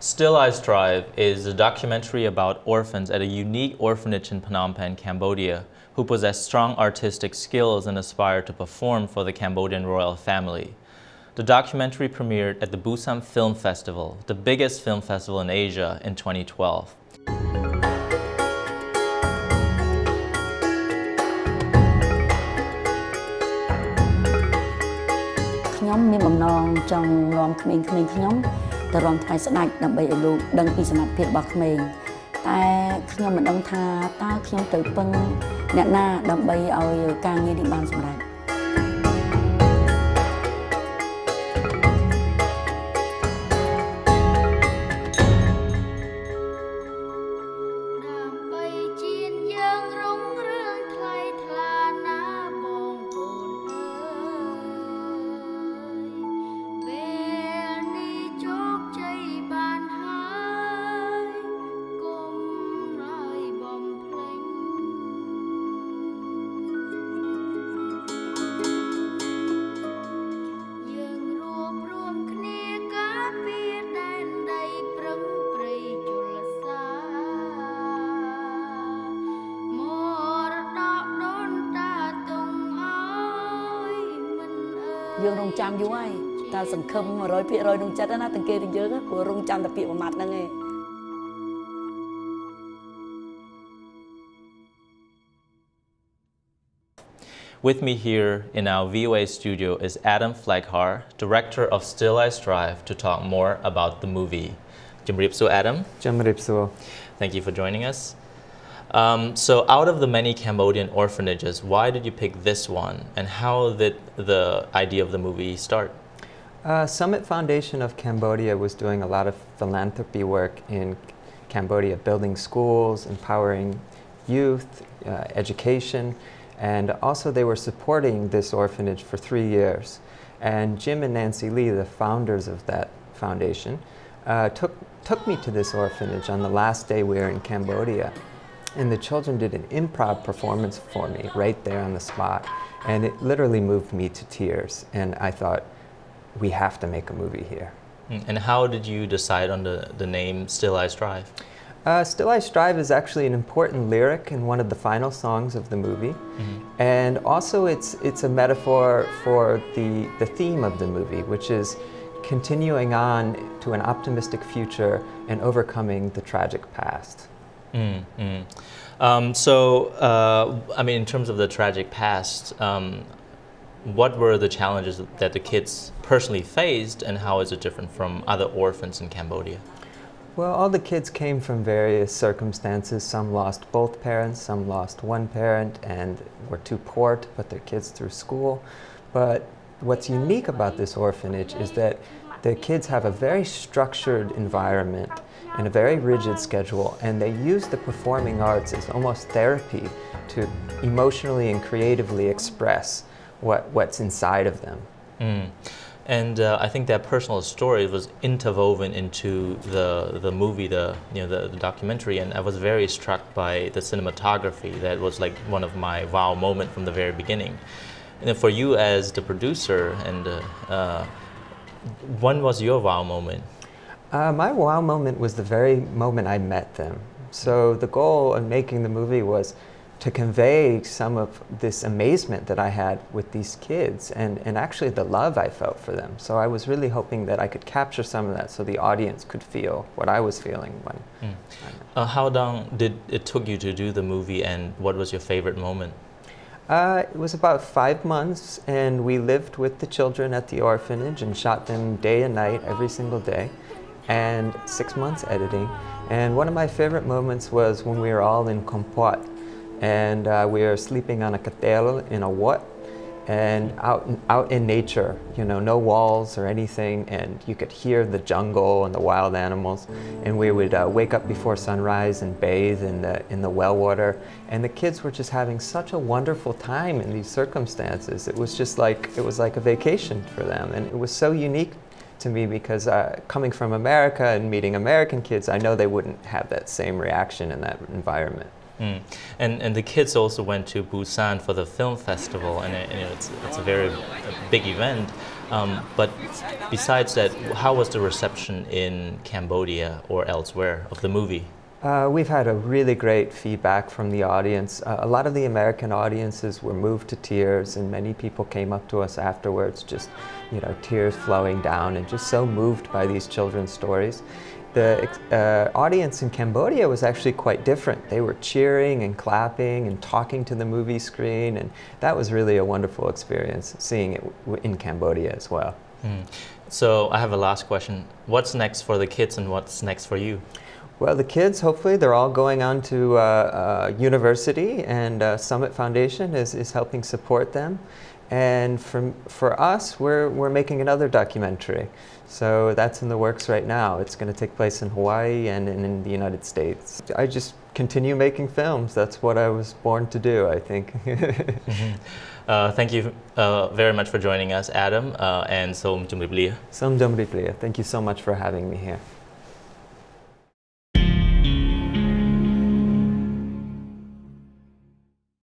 Still I Strive is a documentary about orphans at a unique orphanage in Phnom Penh, Cambodia, who possess strong artistic skills and aspire to perform for the Cambodian royal family. The documentary premiered at the Busan Film Festival, the biggest film festival in Asia, in 2012. With me here in our VOA studio is Adam Pfleghaar, director of Still I Strive, to talk more about the movie. Jamripsu, Adam. Jamripsu. Thank you for joining us. So out of the many Cambodian orphanages, why did you pick this one, and how did the idea of the movie start? Summit Foundation of Cambodia was doing a lot of philanthropy work in Cambodia, building schools, empowering youth, education, and also they were supporting this orphanage for 3 years. And Jim and Nancy Lee, the founders of that foundation, took me to this orphanage on the last day we were in Cambodia. And the children did an improv performance for me right there on the spot. And it literally moved me to tears. And I thought, we have to make a movie here. And how did you decide on the name Still I Strive? Still I Strive is actually an important lyric in one of the final songs of the movie. And also it's a metaphor for the theme of the movie, which is continuing on to an optimistic future and overcoming the tragic past. I mean, in terms of the tragic past, what were the challenges that the kids personally faced, and how is it different from other orphans in Cambodia? Well, all the kids came from various circumstances. Some lost both parents, some lost one parent, and were too poor to put their kids through school. But what's unique about this orphanage is that the kids have a very structured environment and a very rigid schedule, and they use the performing arts as almost therapy to emotionally and creatively express what's inside of them. And I think that personal story was interwoven into the movie, the documentary, and I was very struck by the cinematography. That was like one of my wow moments from the very beginning. And then for you as the producer, and when was your wow moment? My wow moment was the very moment I met them. So the goal of making the movie was to convey some of this amazement that I had with these kids and actually the love I felt for them. So I was really hoping that I could capture some of that so the audience could feel what I was feeling when How long did it took you to do the movie, and what was your favorite moment? It was about 5 months, and we lived with the children at the orphanage and shot them day and night every single day, and 6 months editing. And one of my favorite moments was when we were all in Kompot, and we were sleeping on a katel in a wat, and out in nature, you know, no walls or anything, and you could hear the jungle and the wild animals. And we would wake up before sunrise and bathe in the well water. And the kids were just having such a wonderful time in these circumstances. It was just like, it was like a vacation for them. And it was so unique to me because coming from America and meeting American kids, I know they wouldn't have that same reaction in that environment. And the kids also went to Busan for the film festival, and it's a very big event. But besides that, how was the reception in Cambodia or elsewhere of the movie? We've had a really great feedback from the audience. A lot of the American audiences were moved to tears, and many people came up to us afterwards, just, you know, tears flowing down and just so moved by these children's stories. The audience in Cambodia was actually quite different. They were cheering and clapping and talking to the movie screen, and that was really a wonderful experience, seeing it in Cambodia as well. So I have a last question. What's next for the kids and what's next for you? Well, the kids, hopefully, they're all going on to university, and Summit Foundation is helping support them. And for us, we're making another documentary. So that's in the works right now. It's going to take place in Hawaii and in the United States. I just continue making films. That's what I was born to do, I think. Thank you very much for joining us, Adam, and Soeung Sophat. Soeung Sophat. Thank you so much for having me here.